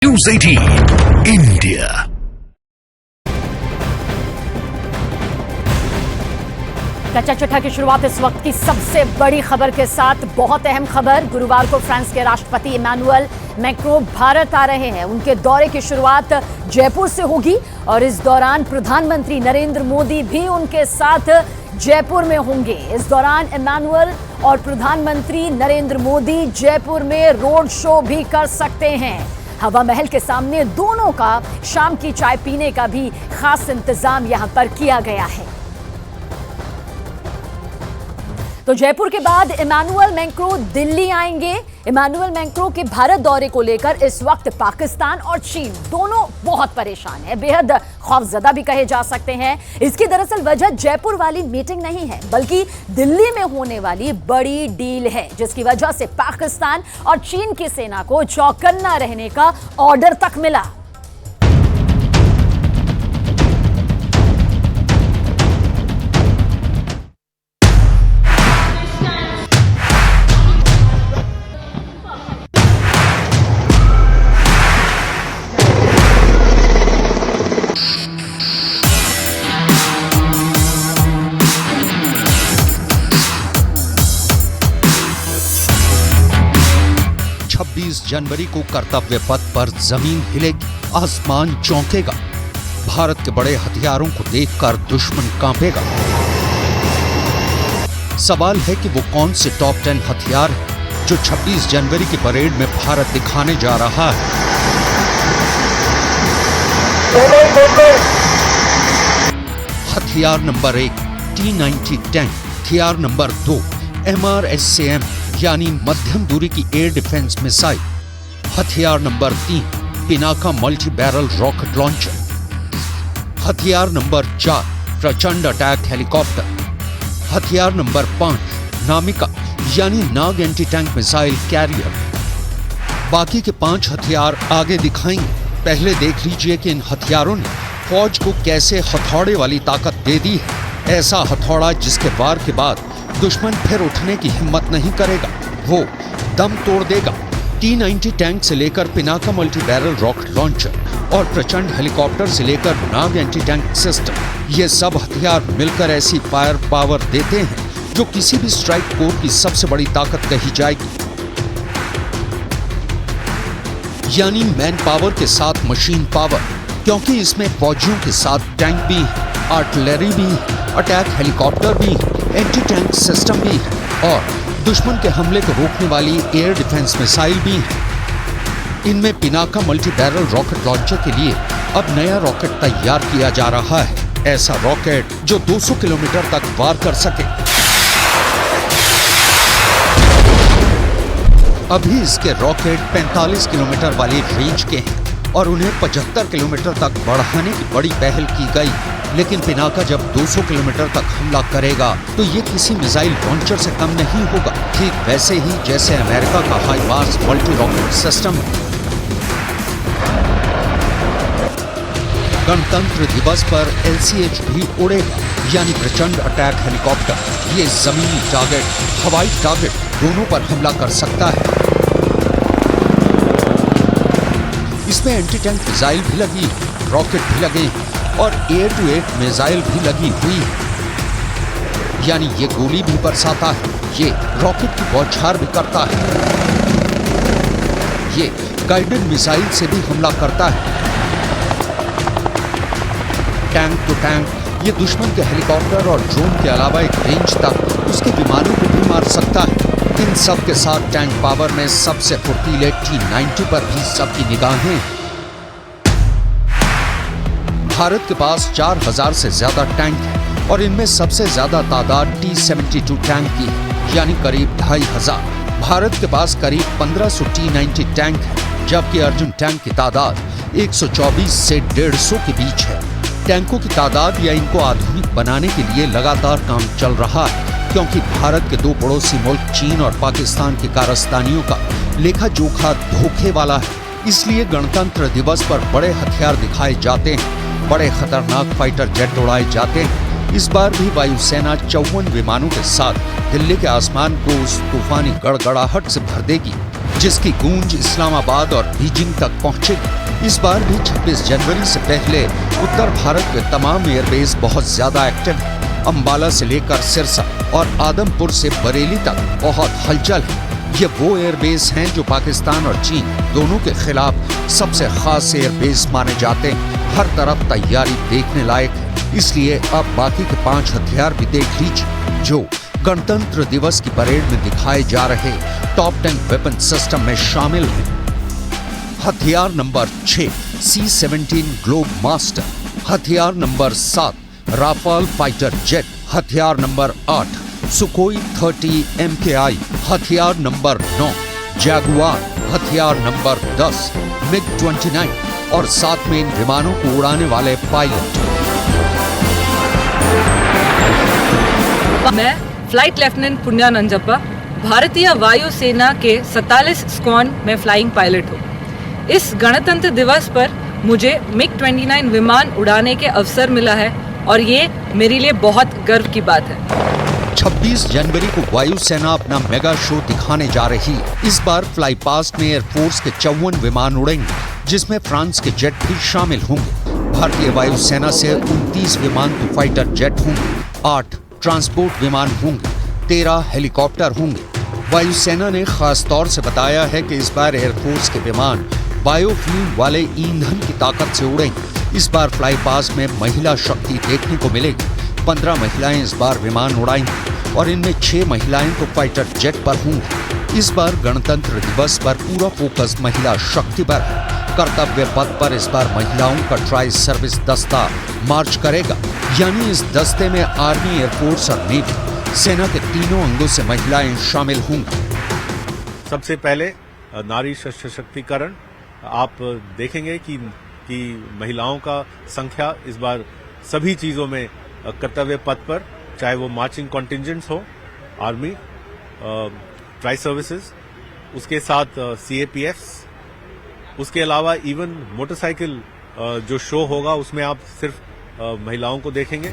News 18 India। कच्चा चिट्ठा की शुरुआत इस वक्त की सबसे बड़ी खबर के साथ। बहुत अहम खबर, गुरुवार को फ्रांस के राष्ट्रपति इमैनुअल मैक्रों भारत आ रहे हैं। उनके दौरे की शुरुआत जयपुर से होगी और इस दौरान प्रधानमंत्री नरेंद्र मोदी भी उनके साथ जयपुर में होंगे। इस दौरान इमैनुअल और प्रधानमंत्री नरेंद्र मोदी जयपुर में रोड शो भी कर सकते हैं। हवा महल के सामने दोनों का शाम की चाय पीने का भी खास इंतजाम यहां पर किया गया है। तो जयपुर के बाद इमैनुअल मैक्रों दिल्ली आएंगे। इमैनुअल मैक्रों के भारत दौरे को लेकर इस वक्त पाकिस्तान और चीन दोनों बहुत परेशान है, बेहद खौफजदा भी कहे जा सकते हैं। इसकी दरअसल वजह जयपुर वाली मीटिंग नहीं है, बल्कि दिल्ली में होने वाली बड़ी डील है, जिसकी वजह से पाकिस्तान और चीन की सेना को चौकन्ना रहने का ऑर्डर तक मिला। 26 जनवरी को कर्तव्य पथ पर जमीन हिलेगी, आसमान चौंकेगा। भारत के बड़े हथियारों को देखकर दुश्मन कांपेगा। सवाल है कि वो कौन से टॉप 10 हथियार हैं जो 26 जनवरी की परेड में भारत दिखाने जा रहा है। हथियार नंबर 1 T-90 टैंक, हथियार नंबर 2 MRSAM यानी मध्यम दूरी की एयर डिफेंस मिसाइल, हथियार number 3 Pinaka multi barrel rocket launcher, हथियार नंबर 4 प्रचंड अटैक हेलीकॉप्टर, हथियार नंबर 5 नामिका यानी नाग एंटी टैंक मिसाइल कैरियर। बाकी के 5 हथियार आगे दिखाएंगे। पहले देख लीजिए कि इन हथियारों ने फौज को कैसे हथौड़े वाली ताकत दे दी है। ऐसा हथौड़ा जिसके वार के बाद दुश्मन फिर उठने की हिम्मत नहीं करेगा, वो दम तोड़ देगा। T-90 टैंक से लेकर Pinaka multi barrel rocket launcher और प्रचंड हेलीकॉप्टर से लेकर नाग एंटी टैंक सिस्टम, ये सब हथियार मिलकर ऐसी फायर पावर देते हैं जो किसी भी स्ट्राइक कोर की सबसे बड़ी ताकत कही जाएगी। यानी मैन पावर के साथ मशीन पावर, क्योंकि इसमें फौजियों के साथ टैंक भी है, आर्टिलरी भी है, अटैक हेलीकॉप्टर भी है, एंटी टैंक सिस्टम भी है और दुश्मन के हमले को रोकने वाली एयर डिफेंस मिसाइल भी है। इनमें Pinaka multi barrel rocket launcher के लिए अब नया रॉकेट तैयार किया जा रहा है। ऐसा रॉकेट जो 200 किलोमीटर तक वार कर सके। अभी इसके रॉकेट 45 किलोमीटर वाली रेंज के हैं और उन्हें 75 किलोमीटर तक बढ़ाने की बड़ी पहल की गई। लेकिन पिनाका जब 200 किलोमीटर तक हमला करेगा तो ये किसी मिसाइल लॉन्चर से कम नहीं होगा, ठीक वैसे ही जैसे अमेरिका का हाईमार्स मल्टी रॉकेट सिस्टम है। गणतंत्र दिवस पर LCH भी उड़ेगा, यानी प्रचंड अटैक हेलीकॉप्टर। ये जमीनी टारगेट, हवाई टारगेट दोनों पर हमला कर सकता है। इसमें एंटी टैंक मिसाइल भी लगी, रॉकेट भी लगे और एयर टू एयर मिसाइल भी लगी हुई है। यानी ये गोली भी बरसाता है, ये रॉकेट की बौछार भी करता है, ये गाइडेड मिसाइल से भी हमला करता है। टैंक तो टैंक ये दुश्मन के हेलीकॉप्टर और ड्रोन के अलावा एक रेंज तक उसके विमानों को भी मार सकता है। इन सब के साथ टैंक पावर में सबसे फुर्तीले T-90 पर भी सबकी निगाहें। भारत के पास 4000 से ज्यादा टैंक हैं और इनमें सबसे ज्यादा तादाद T-72 टैंक की है, यानी करीब 2500। भारत के पास करीब 1500 T-90 टैंक है, जबकि अर्जुन टैंक की तादाद 124 से 150 के बीच है। टैंकों की तादाद या इनको आधुनिक बनाने के लिए लगातार काम चल रहा है, क्योंकि भारत के दो पड़ोसी मुल्क चीन और पाकिस्तान की कारस्तानियों का लेखा जोखा धोखे वाला है। इसलिए गणतंत्र दिवस पर बड़े हथियार दिखाए जाते हैं, बड़े खतरनाक फाइटर जेट उड़ाए जाते हैं। इस बार भी वायुसेना 54 विमानों के साथ दिल्ली के आसमान को उस तूफानी गड़गड़ाहट से भर देगी जिसकी गूंज इस्लामाबाद और बीजिंग तक पहुंचेगी। इस बार भी 26 जनवरी से पहले उत्तर भारत में तमाम एयरबेस बहुत ज्यादा एक्टिव है। अंबाला से लेकर सिरसा और आदमपुर से बरेली तक बहुत हलचल है। ये वो एयरबेस हैं जो पाकिस्तान और चीन दोनों के खिलाफ सबसे खास एयरबेस माने जाते हैं। हर तरफ तैयारी देखने लायक है, इसलिए अब बाकी के 5 हथियार भी देख लीजिए जो गणतंत्र दिवस की परेड में दिखाए जा रहे टॉप 10 वेपन सिस्टम में शामिल हैं। हथियार नंबर 6 C-17 ग्लोब मास्टर, हथियार नंबर 7 राफाल फाइटर जेट, हथियार नंबर 8 सुकोई 30 MKI, हथियार नंबर 9 जैगुआर, हथियार नंबर 10 MiG-29 और साथ में इन विमानों को उड़ाने वाले पायलट। मैं फ्लाइट लेफ्टिनेंट पुण्या नंजप्पा, भारतीय वायुसेना के 47 स्क्वाड्रन में फ्लाइंग पायलट हूँ। इस गणतंत्र दिवस पर मुझे MiG-29 विमान उड़ाने के अवसर मिला है और ये मेरे लिए बहुत गर्व की बात है। 26 जनवरी को वायुसेना अपना मेगा शो दिखाने जा रही है। इस बार फ्लाई पास्ट में एयरफोर्स के 54 विमान उड़ेंगे, जिसमें फ्रांस के जेट भी शामिल होंगे। भारतीय वायुसेना से 29 विमान तो फाइटर जेट होंगे, 8 ट्रांसपोर्ट विमान होंगे, 13 हेलीकॉप्टर होंगे। वायुसेना ने खास तौर से बताया है कि इस बार एयरफोर्स के विमान बायोफ्यूल वाले ईंधन की ताकत से उड़ेंगे। इस बार फ्लाई पास में महिला शक्ति देखने को मिलेगी। 15 महिलाएं इस बार विमान उड़ाएंगी और इनमें 6 महिलाएं तो फाइटर जेट पर होंगी। इस बार गणतंत्र दिवस पर पूरा फोकस महिला शक्ति पर है। कर्तव्य पथ पर इस बार महिलाओं का ट्राई सर्विस दस्ता मार्च करेगा, यानी इस दस्ते में आर्मी, एयरफोर्स और नेवी, सेना के तीनों अंगों से महिलाएं शामिल होंगी। सबसे पहले नारी सशक्तिकरण आप देखेंगे कि महिलाओं का संख्या इस बार सभी चीजों में कर्तव्य पथ पर, चाहे वो मार्चिंग कॉन्टिंजेंट्स हो, आर्मी, ट्राई सर्विसेज, उसके साथ CAPFs, उसके अलावा इवन मोटरसाइकिल जो शो होगा उसमें आप सिर्फ महिलाओं को देखेंगे।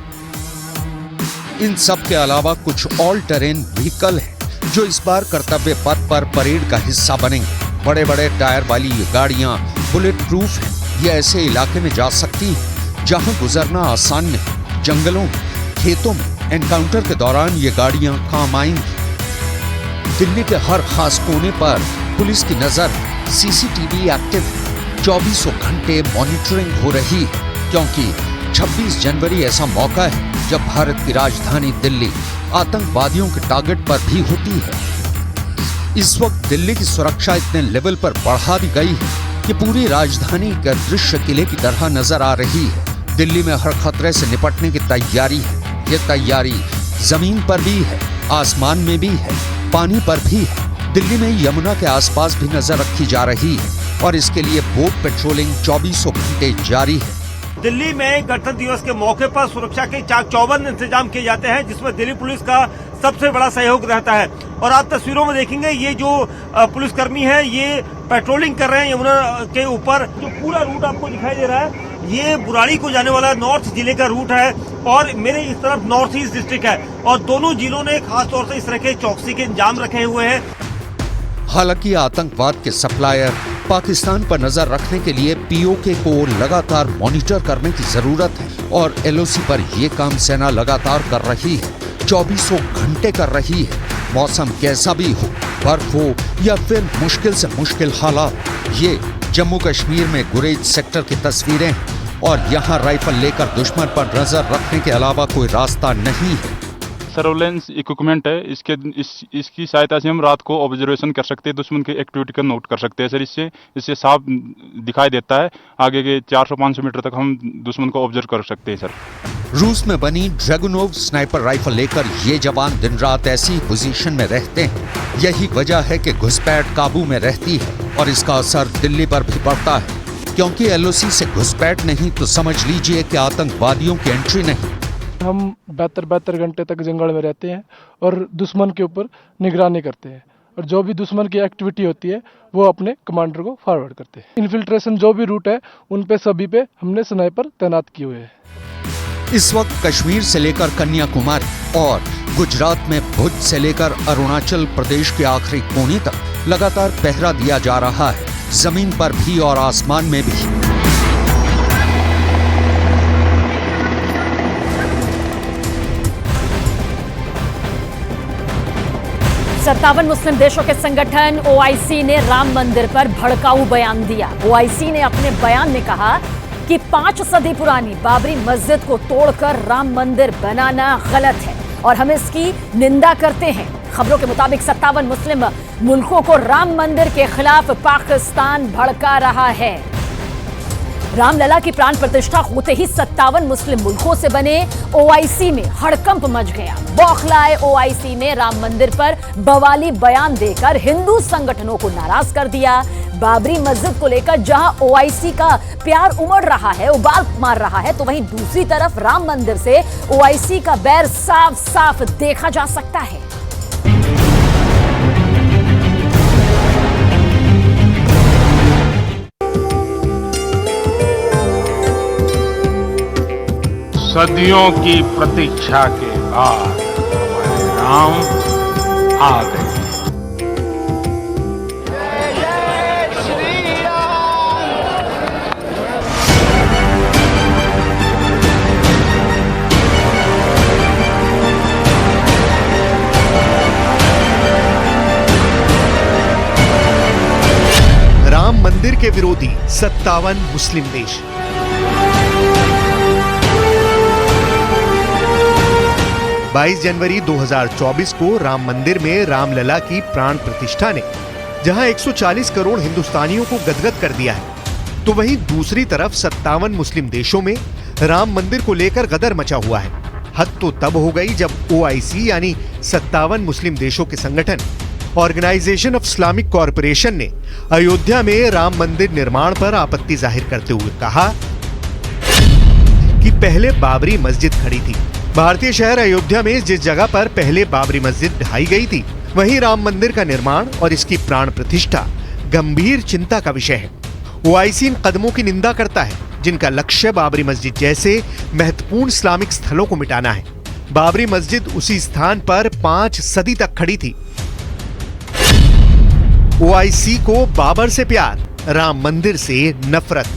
इन सब के अलावा कुछ ऑल टेरेन व्हीकल हैं जो इस बार कर्तव्य पथ पर परेड का हिस्सा बनेंगे। बड़े बड़े टायर वाली ये गाड़ियां बुलेट प्रूफ हैं। ये ऐसे इलाके में जा सकती हैं जहां गुजरना आसान नहीं। जंगलों में, खेतों में एनकाउंटर के दौरान ये गाड़ियां काम आएंगी। दिल्ली के हर खास कोने पर पुलिस की नजर, CCTV एक्टिव है। 24 घंटे मॉनिटरिंग हो रही है, क्योंकि 26 जनवरी ऐसा मौका है जब भारत की राजधानी दिल्ली आतंकवादियों के टारगेट पर भी होती है। इस वक्त दिल्ली की सुरक्षा इतने लेवल पर बढ़ा दी गई है कि पूरी राजधानी का दृश्य किले की तरह नजर आ रही है। दिल्ली में हर खतरे से निपटने की तैयारी है। ये तैयारी जमीन पर भी है, आसमान में भी है, पानी पर भी है। दिल्ली में यमुना के आसपास भी नजर रखी जा रही है और इसके लिए बोट पेट्रोलिंग 24 घंटे जारी है। दिल्ली में गणतंत्र दिवस के मौके पर सुरक्षा के चाक चौबंद इंतजाम किए जाते हैं, जिसमें दिल्ली पुलिस का सबसे बड़ा सहयोग रहता है। और आप तस्वीरों में देखेंगे ये जो पुलिसकर्मी है ये पेट्रोलिंग कर रहे हैं यमुना के ऊपर। जो पूरा रूट आपको दिखाई दे रहा है ये बुराड़ी को जाने वाला नॉर्थ जिले का रूट है और मेरे इस तरफ नॉर्थ ईस्ट डिस्ट्रिक्ट है और दोनों जिलों ने खास तौर से इस तरह के चौकसी के इंतजाम रखे हुए हैं। हालांकि आतंकवाद के सप्लायर पाकिस्तान पर नजर रखने के लिए POK को लगातार मॉनिटर करने की जरूरत है और LOC पर यह काम सेना लगातार कर रही है, 24 घंटे कर रही है। मौसम कैसा भी हो, बर्फ हो या फिर मुश्किल से मुश्किल हालात, ये जम्मू कश्मीर में गुरेज सेक्टर की तस्वीरें हैं और यहाँ राइफल लेकर दुश्मन पर नजर रखने के अलावा कोई रास्ता नहीं है। सर्वेलेंस इक्विपमेंट है, इसकी सहायता से हम रात को ऑब्जर्वेशन कर सकते हैं, दुश्मन की एक्टिविटी का नोट कर सकते हैं सर। इससे साफ दिखाई देता है, आगे के 400-500 मीटर तक हम दुश्मन को ऑब्जर्व कर सकते हैं सर। रूस में बनी ड्रैगुनोव स्नाइपर राइफल लेकर ये जवान दिन रात ऐसी पोजीशन में रहते हैं। यही वजह है कि घुसपैठ काबू में रहती है और इसका असर दिल्ली पर भी पड़ता है, क्योंकि LOC से घुसपैठ नहीं तो समझ लीजिए कि आतंकवादियों की एंट्री नहीं। हम 72 घंटे तक जंगल में रहते हैं और दुश्मन के ऊपर निगरानी करते हैं और जो भी दुश्मन की एक्टिविटी होती है वो अपने कमांडर को फॉरवर्ड करते हैं। इन्फिल्ट्रेशन जो भी रूट है उन पे सभी पे हमने स्नाइपर तैनात किए हुए हैं। इस वक्त कश्मीर से लेकर कन्याकुमारी और गुजरात में भुज से लेकर अरुणाचल प्रदेश के आखिरी कोने तक लगातार पहरा दिया जा रहा है, जमीन पर भी और आसमान में भी। सत्तावन मुस्लिम देशों के संगठन ओआईसी ने राम मंदिर पर भड़काऊ बयान दिया। ओआईसी ने अपने बयान में कहा कि 5 सदी पुरानी बाबरी मस्जिद को तोड़कर राम मंदिर बनाना गलत है और हम इसकी निंदा करते हैं। खबरों के मुताबिक 57 मुस्लिम मुल्कों को राम मंदिर के खिलाफ पाकिस्तान भड़का रहा है। रामलला की प्राण प्रतिष्ठा होते ही 57 मुस्लिम मुल्कों से बने ओआईसी में हड़कंप मच गया। बौखलाए ओआईसी ने राम मंदिर पर बवाली बयान देकर हिंदू संगठनों को नाराज कर दिया। बाबरी मस्जिद को लेकर जहां ओआईसी का प्यार उमड़ रहा है, उबाल मार रहा है, तो वहीं दूसरी तरफ राम मंदिर से ओआईसी का बैर साफ साफ देखा जा सकता है। सदियों की प्रतीक्षा के बाद हमारे राम आ गए। राम मंदिर के विरोधी 57 मुस्लिम देश। जनवरी 2024 को राम मंदिर में रामलला की प्राण प्रतिष्ठा ने जहां 140 करोड़ हिंदुस्तानियों को गदगद कर दिया है, तो वहीं दूसरी तरफ 57 मुस्लिम देशों में राम मंदिर को लेकर गदर मचा हुआ है। हद तो तब हो गई जब ओआईसी यानी 57 मुस्लिम देशों के संगठन ऑर्गेनाइजेशन ऑफ इस्लामिक कॉरपोरेशन ने अयोध्या में राम मंदिर निर्माण पर आपत्ति जाहिर करते हुए कहा कि पहले बाबरी मस्जिद खड़ी थी। भारतीय शहर अयोध्या में जिस जगह पर पहले बाबरी मस्जिद ढाई गई थी, वहीं राम मंदिर का निर्माण और इसकी प्राण प्रतिष्ठा गंभीर चिंता का विषय है। ओआईसी इन कदमों की निंदा करता है जिनका लक्ष्य बाबरी मस्जिद जैसे महत्वपूर्ण इस्लामिक स्थलों को मिटाना है। बाबरी मस्जिद उसी स्थान पर 5 सदी तक खड़ी थी। ओआईसी को बाबर से प्यार, राम मंदिर से नफरत।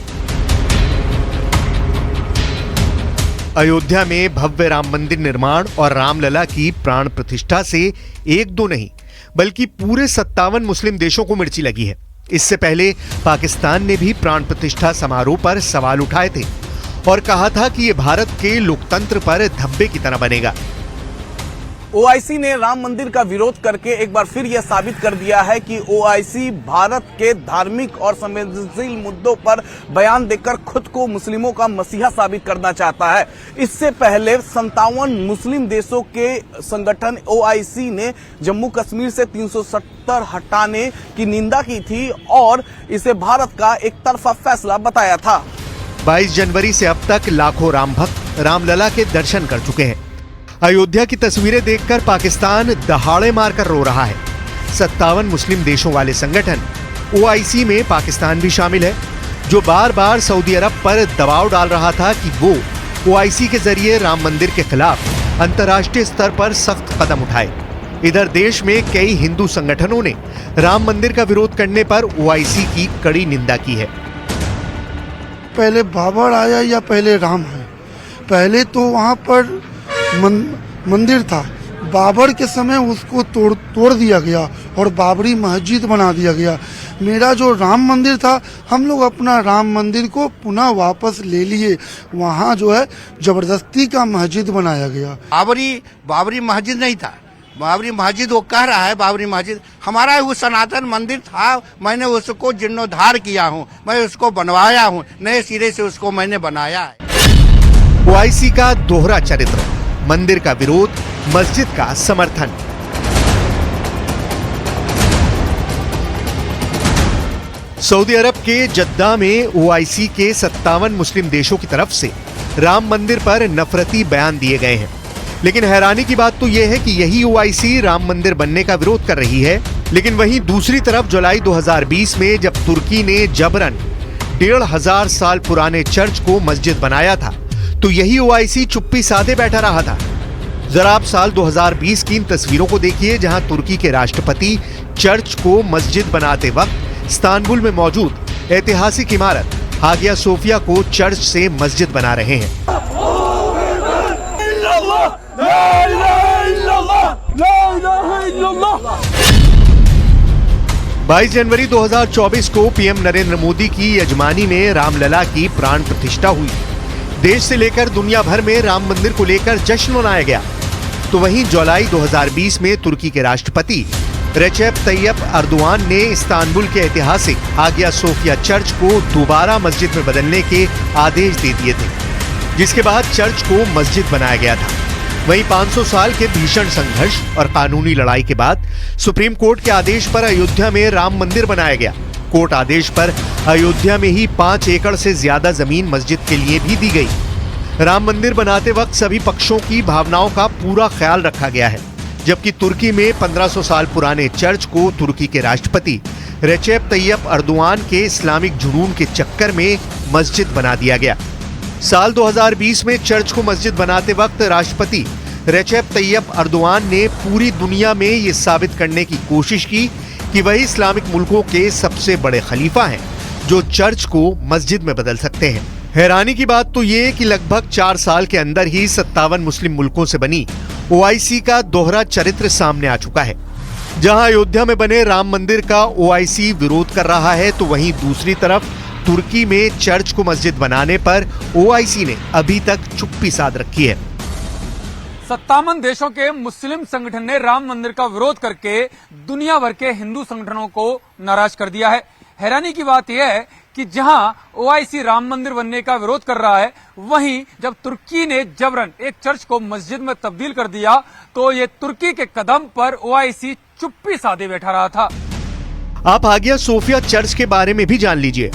अयोध्या में भव्य राम मंदिर निर्माण और रामलला की प्राण प्रतिष्ठा से एक दो नहीं बल्कि पूरे 57 मुस्लिम देशों को मिर्ची लगी है। इससे पहले पाकिस्तान ने भी प्राण प्रतिष्ठा समारोह पर सवाल उठाए थे और कहा था कि यह भारत के लोकतंत्र पर धब्बे की तरह बनेगा। ओआईसी ने राम मंदिर का विरोध करके एक बार फिर यह साबित कर दिया है कि ओआईसी भारत के धार्मिक और संवेदनशील मुद्दों पर बयान देकर खुद को मुस्लिमों का मसीहा साबित करना चाहता है। इससे पहले 57 मुस्लिम देशों के संगठन ओआईसी ने जम्मू कश्मीर से 370 हटाने की निंदा की थी और इसे भारत का एक तरफा फैसला बताया था। 22 जनवरी से अब तक लाखों राम भक्त रामलला के दर्शन कर चुके हैं। अयोध्या की तस्वीरें देखकर पाकिस्तान दहाड़े मारकर रो रहा है। 57 मुस्लिम देशों वाले संगठन ओआईसी में पाकिस्तान भी शामिल है, जो बार बार सऊदी अरब पर दबाव डाल रहा था कि वो ओआईसी के जरिए राम मंदिर के खिलाफ अंतर्राष्ट्रीय स्तर पर सख्त कदम उठाए। इधर देश में कई हिंदू संगठनों ने राम मंदिर का विरोध करने पर ओआईसी की कड़ी निंदा की है। पहले बाबर आया या पहले राम है? पहले तो वहाँ पर मंदिर था, बाबर के समय उसको तोड़ दिया गया और बाबरी मस्जिद बना दिया गया। मेरा जो राम मंदिर था, हम लोग अपना राम मंदिर को पुनः वापस ले लिए। वहाँ जो है जबरदस्ती का मस्जिद बनाया गया। बाबरी मस्जिद नहीं था, बाबरी मस्जिद वो कह रहा है बाबरी मस्जिद हमारा वो सनातन मंदिर था। मैंने उसको जीर्णोद्धार किया हूँ, मैं उसको बनवाया हूँ, नए सिरे से उसको मैंने बनाया है। ओआईसी का दोहरा चरित्र, मंदिर का विरोध, मस्जिद का समर्थन। सऊदी अरब के जद्दा में ओआईसी के 57 मुस्लिम देशों की तरफ से राम मंदिर पर नफरती बयान दिए गए हैं। लेकिन हैरानी की बात तो यह है कि यही ओआईसी राम मंदिर बनने का विरोध कर रही है। लेकिन वहीं दूसरी तरफ जुलाई 2020 में जब तुर्की ने जबरन 1500 साल पुराने चर्च को मस्जिद बनाया था, तो यही ओआईसी चुप्पी साधे बैठा रहा था। जरा आप साल 2020 की इन तस्वीरों को देखिए, जहां तुर्की के राष्ट्रपति चर्च को मस्जिद बनाते वक्त इस्तांबुल में मौजूद ऐतिहासिक इमारत हागिया सोफिया को चर्च से मस्जिद बना रहे हैं। बाईस जनवरी 2024 को पीएम नरेंद्र मोदी की यजमानी में रामलला की प्राण प्रतिष्ठा हुई। देश से लेकर दुनिया भर में राम मंदिर को लेकर जश्न मनाया गया। तो वहीं जुलाई 2020 में तुर्की के राष्ट्रपति रेचेप तैयब अर्दोआन ने इस्तांबुल के ऐतिहासिक हागिया सोफिया चर्च को दोबारा मस्जिद में बदलने के आदेश दे दिए थे, जिसके बाद चर्च को मस्जिद बनाया गया था। वहीं 500 साल के भीषण संघर्ष और कानूनी लड़ाई के बाद सुप्रीम कोर्ट के आदेश पर अयोध्या में राम मंदिर बनाया गया। कोर्ट आदेश पर अयोध्या में ही 5 एकड़ से ज्यादा जमीन मस्जिद के लिए भी दी गई। राम मंदिर बनाते वक्त सभी पक्षों की भावनाओं का पूरा ख्याल रखा गया है, जबकि तुर्की में 1500 साल पुराने चर्च को तुर्की के राष्ट्रपति रेचेप तैयब अर्दोआन के इस्लामिक जुनून के चक्कर में मस्जिद बना दिया गया। साल 2020 में चर्च को मस्जिद बनाते वक्त राष्ट्रपति रेचेप तैयब अर्दोआन ने पूरी दुनिया में ये साबित करने की कोशिश की कि वही इस्लामिक मुल्कों के सबसे बड़े खलीफा हैं जो चर्च को मस्जिद में बदल सकते हैं। हैरानी की बात तो ये कि लगभग 4 साल के अंदर ही 57 मुस्लिम मुल्कों से बनी ओआईसी का दोहरा चरित्र सामने आ चुका है। जहां अयोध्या में बने राम मंदिर का ओआईसी विरोध कर रहा है, तो वहीं दूसरी तरफ तुर्की में चर्च को मस्जिद बनाने पर ओआईसी ने अभी तक चुप्पी साध रखी है। 57 देशों के मुस्लिम संगठन ने राम मंदिर का विरोध करके दुनिया भर के हिंदू संगठनों को नाराज कर दिया है। हैरानी की बात यह है कि जहां ओआईसी राम मंदिर बनने का विरोध कर रहा है, वहीं जब तुर्की ने जबरन एक चर्च को मस्जिद में तब्दील कर दिया, तो ये तुर्की के कदम पर ओआईसी चुप्पी साधे बैठा रहा था। आप हागिया सोफिया चर्च के बारे में भी जान लीजिए।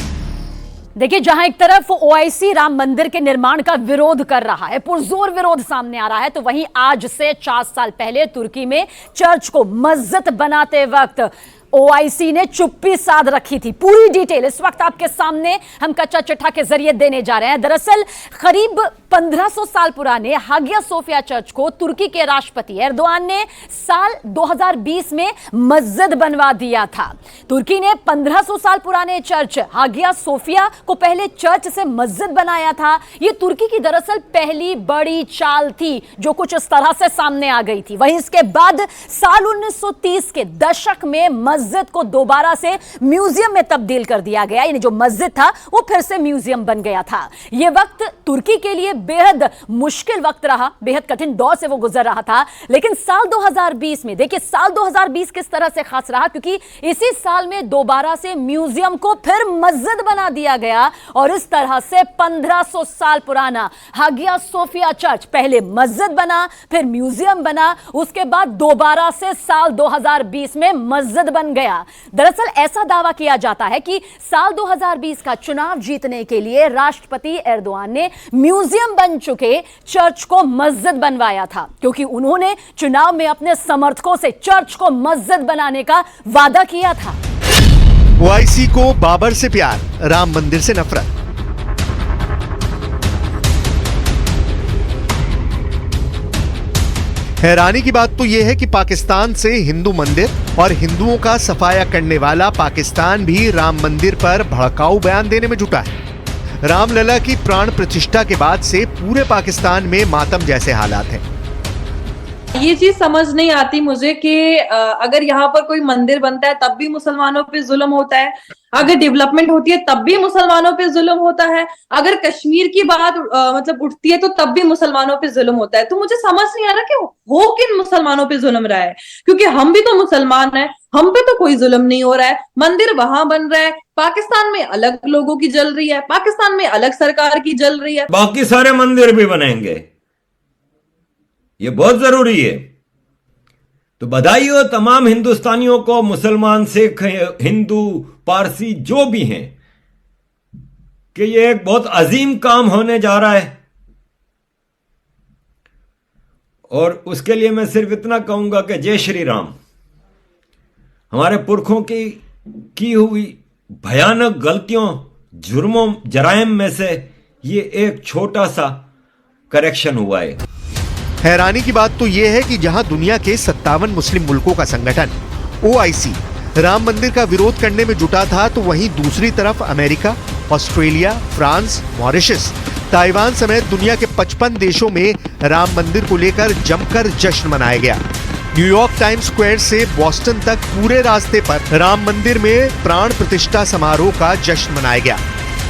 देखिए, जहां एक तरफ ओआईसी राम मंदिर के निर्माण का विरोध कर रहा है, पुरजोर विरोध सामने आ रहा है, तो वहीं आज से 4 साल पहले तुर्की में चर्च को मस्जिद बनाते वक्त ओआईसी ने चुप्पी साध रखी थी। पूरी डिटेल इस वक्त आपके सामने हम कच्चा चिट्ठा के जरिए देने जा रहे हैं। दरअसल करीब 1500 साल पुराने हागिया सोफिया चर्च को तुर्की के राष्ट्रपति एर्दोआन ने साल 2020 में मस्जिद बनवा दिया था। तुर्की ने 1500 साल पुराने चर्च हागिया सोफिया को पहले चर्च से मस्जिद बनाया था। यह तुर्की की दरअसल पहली बड़ी चाल थी जो कुछ इस तरह से सामने आ गई थी। वहीं इसके बाद साल 1930 के दशक में मस्जिद को दोबारा से म्यूजियम में तब्दील कर दिया गया। यानी जो मस्जिद था वो फिर से म्यूजियम बन गया था। यह वक्त तुर्की के लिए बेहद मुश्किल वक्त रहा, बेहद कठिन दौर से वो गुजर रहा था। लेकिन साल 2020 में देखिए, साल 2020 किस तरह से खास रहा, क्योंकि इसी साल में दोबारा से म्यूजियम को फिर मस्जिद बना दिया गया और इस तरह से 1500 साल पुराना हागिया सोफिया चर्च पहले मस्जिद बना, फिर म्यूजियम बना, उसके बाद दोबारा से साल 2020 में मस्जिद बन गया। दरअसल ऐसा दावा किया जाता है कि साल 2020 का चुनाव जीतने के लिए राष्ट्रपति एर्दोआन ने म्यूजियम बन चुके चर्च को मस्जिद बनवाया था, क्योंकि उन्होंने चुनाव में अपने समर्थकों से चर्च को मस्जिद बनाने का वादा किया था। ओआईसी को बाबर से प्यार, राम मंदिर से नफरत। हैरानी की बात तो यह है कि पाकिस्तान से हिंदू मंदिर और हिंदुओं का सफाया करने वाला पाकिस्तान भी राम मंदिर पर भड़काऊ बयान देने में जुटा है। रामलला की प्राण प्रतिष्ठा के बाद से पूरे पाकिस्तान में मातम जैसे हालात हैं। ये चीज समझ नहीं आती मुझे कि अगर यहाँ पर कोई मंदिर बनता है तब भी मुसलमानों पे जुल्म होता है, अगर डेवलपमेंट होती है तब भी मुसलमानों पे जुल्म होता है, अगर कश्मीर की बात मतलब उठती है तो तब भी मुसलमानों पे जुल्म होता है। तो मुझे समझ नहीं आ रहा कि हो किन मुसलमानों पे जुल्म रहा है, क्योंकि हम भी तो मुसलमान हैं, हम पे तो कोई जुल्म नहीं हो रहा है। मंदिर वहां बन रहा है, पाकिस्तान में अलग लोगों की जल रही है, पाकिस्तान में अलग सरकार की जल रही है। बाकी सारे मंदिर भी बनेंगे, ये बहुत जरूरी है। तो बधाई हो तमाम हिंदुस्तानियों को, मुसलमान, सिख, हिंदू, पारसी जो भी हैं, कि ये एक बहुत अजीम काम होने जा रहा है। और उसके लिए मैं सिर्फ इतना कहूंगा कि जय श्री राम। हमारे पुरखों की हुई भयानक गलतियों, जुर्मों, जराइम में से ये एक छोटा सा करेक्शन हुआ है। हैरानी की बात तो यह है कि जहां दुनिया के 57 मुस्लिम मुल्कों का संगठन OIC राम मंदिर का विरोध करने में जुटा था, तो वहीं दूसरी तरफ America, Australia, France, Mauritius, Taiwan समेत दुनिया के 55 देशों में राम मंदिर को लेकर जमकर जश्न मनाया गया। न्यूयॉर्क टाइम्स स्क्वायर से बॉस्टन तक पूरे रास्ते पर राम मंदिर में प्राण प्रतिष्ठा समारोह का जश्न मनाया गया।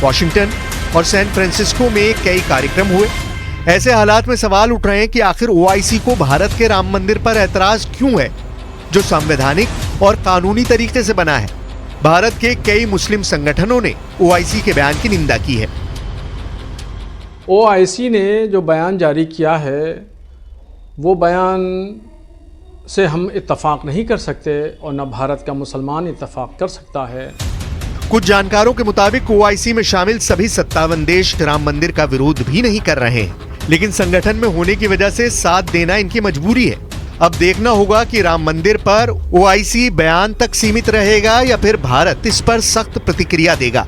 वॉशिंगटन और सैन फ्रांसिस्को में कई कार्यक्रम हुए। ऐसे हालात में सवाल उठ रहे हैं कि आखिर OIC को भारत के राम मंदिर पर ऐतराज क्यों है, जो संवैधानिक और कानूनी तरीके से बना है। भारत के कई मुस्लिम संगठनों ने OIC के बयान की निंदा की है। OIC ने जो बयान जारी किया है वो बयान से हम इत्तफाक नहीं कर सकते और न भारत का मुसलमान इत्तफाक कर सकता है। कुछ जानकारों के मुताबिक OIC में शामिल सभी 57 देश राम मंदिर का विरोध भी नहीं कर रहे हैं, लेकिन संगठन में होने की वजह से साथ देना इनकी मजबूरी है। अब देखना होगा कि राम मंदिर पर OIC बयान तक सीमित रहेगा या फिर भारत इस पर सख्त प्रतिक्रिया देगा।